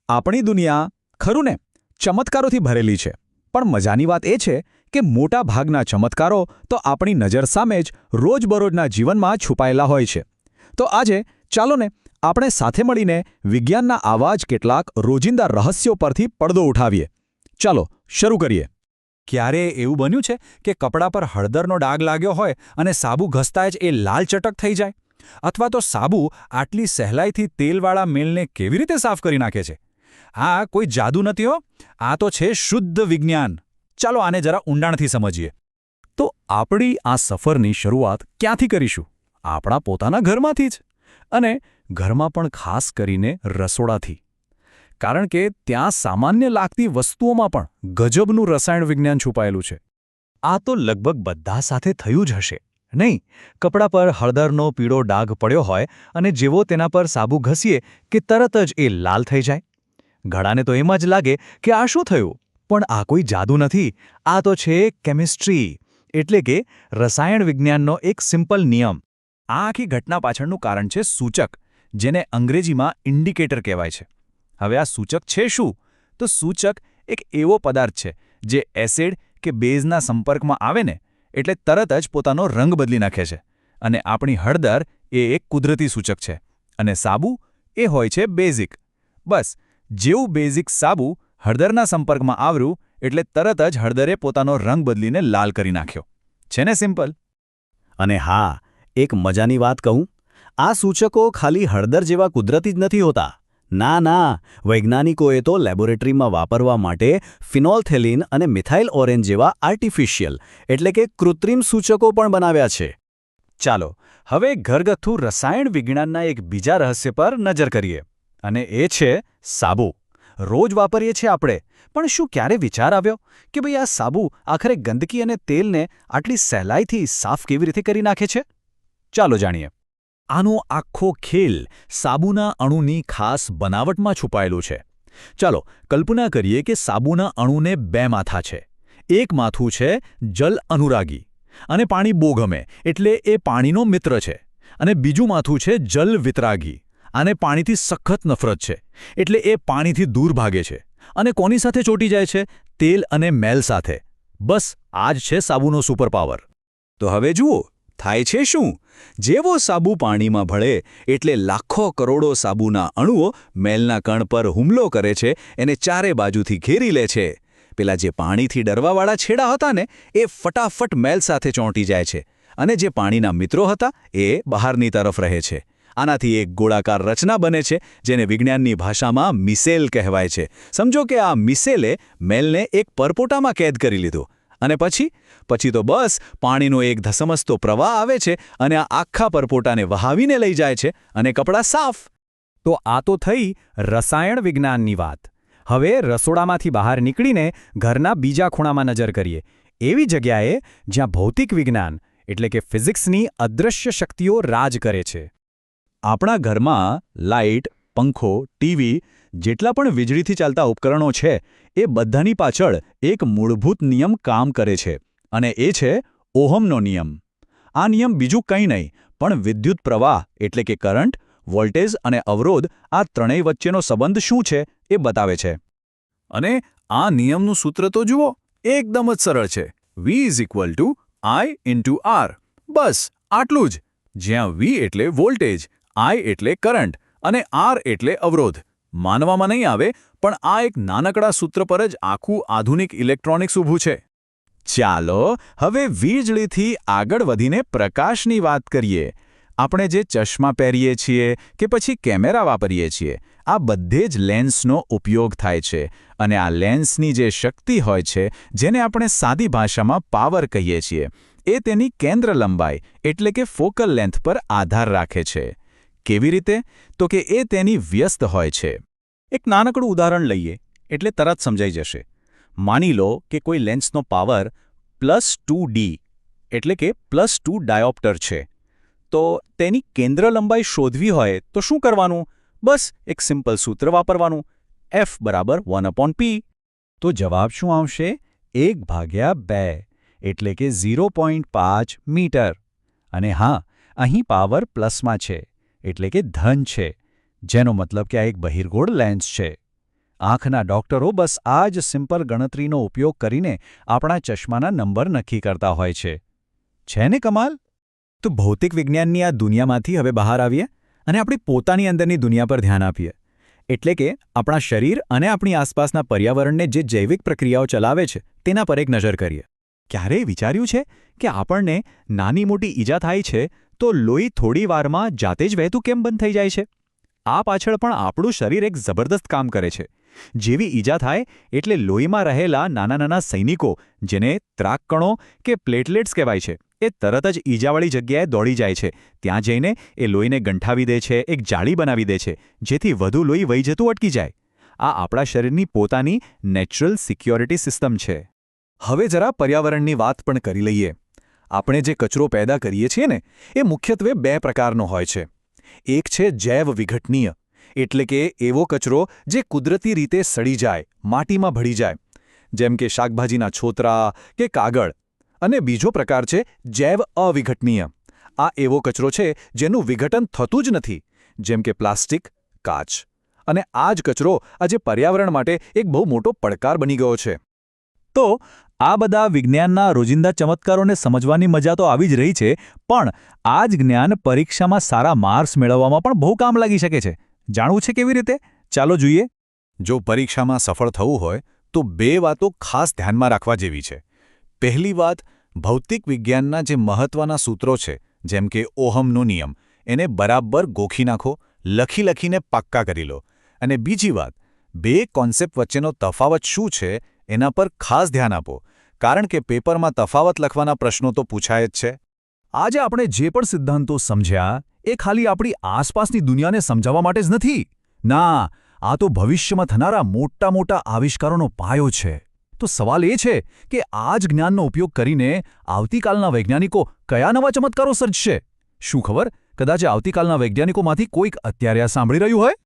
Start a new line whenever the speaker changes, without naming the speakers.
આપણી દુનિયા ખરું ને ચમત્કારોથી ભરેલી છે, પણ મજાની વાત એ છે કે મોટા ભાગના ચમત્કારો તો આપણી નજર સામે જ રોજબરોજના જીવનમાં છુપાયેલા હોય છે. તો આજે ચાલો ને આપણે સાથે મળીને વિજ્ઞાનના આવા જ કેટલાક રોજિંદા રહસ્યો પરથી પડદો ઉઠાવીએ. ચાલો શરૂ કરીએ. ક્યારે એવું બન્યું છે કે કપડા પર હળદરનો ડાઘ લાગ્યો હોય અને સાબુ ઘસતા જ એ લાલ ચટક થઈ જાય? અથવા તો સાબુ આટલી સહેલાઈથી તેલવાળા મેલને કેવી રીતે સાફ કરી નાખે છે? આ કોઈ જાદુ નથી હો, આ તો છે શુદ્ધ વિજ્ઞાન. ચાલો આને જરા ઊંડાણથી સમજીએ. તો આપણી આ સફરની શરૂઆત ક્યાંથી કરીશું? આપણા પોતાના ઘરમાંથી જ. અને ઘરમાં પણ ખાસ કરીને રસોડાથી. કારણ કે ત્યાં સામાન્ય લાગતી વસ્તુઓમાં પણ ગજબનું રસાયણ વિજ્ઞાન છુપાયેલું છે. આ તો લગભગ બધા સાથે થયું જ હશે, નહીં? કપડા પર હળદરનો પીળો ડાઘ પડ્યો હોય અને જેવો તેના પર સાબુ ઘસીએ કે તરત જ એ લાલ થઈ જાય. ઘણાને તો એમ જ લાગે કે આ શું થયું? પણ આ કોઈ જાદુ નથી, આ તો છે કેમિસ્ટ્રી, એટલે કે રસાયણ વિજ્ઞાનનો એક સિમ્પલ નિયમ. આ આખી ઘટના પાછળનું કારણ છે સૂચક, જેને અંગ્રેજીમાં ઇન્ડિકેટર કહેવાય છે. હવે આ સૂચક છે શું? તો સૂચક એક એવો પદાર્થ છે જે એસિડ કે બેઝના સંપર્કમાં આવે ને એટલે તરત જ પોતાનો રંગ બદલી નાખે છે. અને આપણી હળદર એ એક કુદરતી સૂચક છે, અને સાબુ એ હોય છે બેઝિક. બસ જેવું બેઝિક સાબુ હળદરના સંપર્કમાં આવ્યું એટલે તરત જ હળદરે પોતાનો રંગ બદલીને લાલ કરી નાખ્યો. છે ને સિમ્પલ? અને હા, એક મજાની વાત કહું, આ સૂચકો ખાલી હળદર જેવા કુદરતી જ નથી હોતા. ના, વૈજ્ઞાનિકોએ તો લેબોરેટરીમાં વાપરવા માટે ફિનોલ્ફથેલિન અને મિથાઇલ ઓરેન્જ જેવા આર્ટિફિશિયલ એટલે કે કૃત્રિમ સૂચકો પણ બનાવ્યા છે. ચાલો હવે ઘરગથ્થુ રસાયણ વિજ્ઞાનના એક બીજા રહસ્ય પર નજર કરીએ, અને એ છે સાબુ. રોજ વાપરીએ છીએ આપણે, પણ શું ક્યારે વિચાર આવ્યો કે ભાઈ આ સાબુ આખરે ગંદકી અને તેલને આટલી સહેલાઈથી સાફ કેવી રીતે કરી નાખે છે? ચાલો જાણીએ. આનો આખો ખેલ સાબુના અણુની ખાસ બનાવટમાં છુપાયેલું છે. ચાલો કલ્પના કરીએ કે સાબુના અણુને બે માથા છે. એક માથું છે જલ અનુરાગી, અને પાણી બહુ ગમે એટલે એ પાણીનો મિત્ર છે. અને બીજું માથું છે જલ વિતરાગી, આને પાણીથી સખત નફરત છે એટલે એ પાણીથી દૂર ભાગે છે. અને કોની સાથે ચોંટી જાય છે? તેલ અને મેલ સાથે. બસ આ જ છે સાબુનો સુપરપાવર. તો હવે જુઓ થાય છે શું? જેવો સાબુ પાણીમાં ભળે એટલે લાખો કરોડો સાબુના અણુઓ મેલના કણ પર હુમલો કરે છે, એને ચારે બાજુથી ઘેરી લે છે. પેલા જે પાણીથી ડરવાવાળા છેડા હતા ને એ ફટાફટ મેલ સાથે ચોંટી જાય છે, અને જે પાણીના મિત્રો હતા એ બહારની તરફ રહે છે. આનાથી એક ગોળાકાર રચના બને છે જેને વિજ્ઞાનની ભાષામાં મિસેલ કહેવાય છે. સમજો કે આ મિસેલે મેલને એક પરપોટામાં કેદ કરી લીધો. અને પછી તો બસ પાણીનો એક ધસમસતો પ્રવાહ આવે છે અને આ આખા પરપોટાને વહાવીને લઈ જાય છે અને કપડાં સાફ. તો આ તો થઈ રસાયણ વિજ્ઞાનની વાત. હવે રસોડામાંથી બહાર નીકળીને ઘરના બીજા ખૂણામાં નજર કરીએ, એવી જગ્યાએ જ્યાં ભૌતિક વિજ્ઞાન એટલે કે ફિઝિક્સની અદૃશ્ય શક્તિઓ રાજ કરે છે. આપણા ઘરમાં લાઇટ, પંખો, ટીવી જેટલા પણ વીજળીથી ચાલતા ઉપકરણો છે એ બધાની પાછળ એક મૂળભૂત નિયમ કામ કરે છે, અને એ છે ઓહમનો નિયમ. આ નિયમ બીજું કંઈ નહીં પણ વિદ્યુત પ્રવાહ એટલે કે કરંટ, વોલ્ટેજ અને અવરોધ આ ત્રણેય વચ્ચેનો સંબંધ શું છે એ બતાવે છે. અને આ નિયમનું સૂત્ર તો જુઓ, એકદમ જ સરળ છે. V=I×R. બસ આટલું જ. જ્યાં V એટલે વોલ્ટેજ, I એટલે કરંટ અને R એટલે અવરોધ. માનવામાં નહીં આવે પણ આ એક નાનકડા સૂત્ર પર જ આખું આધુનિક ઇલેક્ટ્રોનિક્સ ઊભું છે. ચાલો હવે વીજળીથી આગળ વધીને પ્રકાશની વાત કરીએ. આપણે જે ચશ્મા પહેરીએ છીએ કે પછી કેમેરા વાપરીએ છીએ, આ બધે જ લેન્સનો ઉપયોગ થાય છે. અને આ લેન્સની જે શક્તિ હોય છે, જેને આપણે સાદી ભાષામાં પાવર કહીએ છીએ, એ તેની કેન્દ્ર લંબાઈ એટલે કે ફોકલ લેન્થ પર આધાર રાખે છે. કેવી રીતે? તો કે એ તેની વ્યસ્ત હોય છે. એક નાનકડું ઉદાહરણ લઈએ એટલે તરત સમજાઈ જશે. માની લો કે કોઈ લેન્સનો પાવર +2D એટલે કે +2 ડાયોપ્ટર છે. તો તેની કેન્દ્ર લંબાઈ શોધવી હોય તો શું કરવાનું? બસ એક સિમ્પલ સૂત્ર વાપરવાનું, F=1/P. તો જવાબ શું આવશે? 1/2 એટલે કે 0.5 મીટર. અને હા, અહીં પાવર પ્લસમાં છે એટલે કે ધન છે, જેનો મતલબ કે આ એક બહિર્ગોળ લેન્સ છે. આંખના ડોક્ટરો બસ આ જ સિમ્પલ ગણતરીનો ઉપયોગ કરીને આપણા ચશ્માના નંબર નક્કી કરતા હોય છે ને કમાલ? તો ભૌતિક વિજ્ઞાનની આ દુનિયામાંથી હવે બહાર આવીએ અને આપણી પોતાની અંદરની દુનિયા પર ધ્યાન આપીએ. એટલે કે આપણા શરીર અને આપણી આસપાસના પર્યાવરણને જે જૈવિક પ્રક્રિયાઓ ચલાવે છે તેના પર એક નજર કરીએ. ક્યારેય વિચાર્યું છે કે આપણને નાની મોટી ઈજા થાય છે તો લોહી થોડી વારમાં જાતે જ વહેતું કેમ બંધ થઈ જાય છે? આ પાછળ પણ આપણું શરીર એક જબરદસ્ત કામ કરે છે. જેવી ઈજા થાય એટલે લોહીમાં રહેલા નાના નાના સૈનિકો, જેને ત્રાકકણો કે પ્લેટલેટ્સ કહેવાય છે, એ તરત જ ઈજાવાળી જગ્યાએ દોડી જાય છે. ત્યાં જઈને એ લોહીને ગંઠાવી દે છે, એક જાળી બનાવી દે છે, જેથી વધુ લોહી વહી જતું અટકી જાય. આ આપણા શરીરની પોતાની નેચરલ સિક્યોરિટી સિસ્ટમ છે. હવે જરા પર્યાવરણની વાત પણ કરી લઈએ. આપણે જે કચરો પેદા કરીએ છીએ ને, એ મુખ્યત્વે બે પ્રકારનો હોય છે. એક છે જૈવ વિઘટનીય, એટલે કે એવો કચરો જે કુદરતી રીતે સડી જાય, માટીમાં ભળી જાય, જેમ કે શાકભાજીના છોતરા કે કાગળ. અને બીજો પ્રકાર છે જૈવ અવિઘટનીય. આ એવો કચરો છે જેનું વિઘટન થતું જ નથી, જેમ કે પ્લાસ્ટિક, કાચ. અને આ જ કચરો આજે પર્યાવરણ માટે એક બહુ મોટો પડકાર બની ગયો છે. તો આ બધા વિજ્ઞાનના રોજિંદા ચમત્કારોને સમજવાની મજા તો આવી જ રહી છે, પણ આ જ જ્ઞાન પરીક્ષામાં સારા માર્ક્સ મેળવવામાં પણ બહુ કામ લાગી શકે છે. જાણવું છે કેવી રીતે? ચાલો જોઈએ. જો પરીક્ષામાં સફળ થવું હોય તો બે વાતો ખાસ ધ્યાનમાં રાખવા જેવી છે. પહેલી વાત, ભૌતિક વિજ્ઞાનના જે મહત્વના સૂત્રો છે, જેમ કે ઓહમનો નિયમ, એને બરાબર ગોખી નાખો, લખીને પાક્કા કરી લો. અને બીજી વાત, બે કોન્સેપ્ટ વચ્ચેનો તફાવત શું છે એના પર ખાસ ધ્યાન આપો, કારણ કે પેપરમાં તફાવત લખવાના પ્રશ્નો તો પૂછાય જ છે. આજે આપણે જે પણ સિદ્ધાંતો સમજ્યા એ ખાલી આપણી આસપાસની દુનિયાને સમજાવવા માટે જ નથી. ના, આ તો ભવિષ્યમાં થનારા મોટા મોટા આવિષ્કારોનો પાયો છે. તો સવાલ એ છે કે આ જ જ્ઞાનનો ઉપયોગ કરીને આવતીકાલના વૈજ્ઞાનિકો કયા નવા ચમત્કારો સર્જશે? શું ખબર, કદાચ આવતીકાલના વૈજ્ઞાનિકોમાંથી કોઈક અત્યારે આ સાંભળી રહ્યું હોય?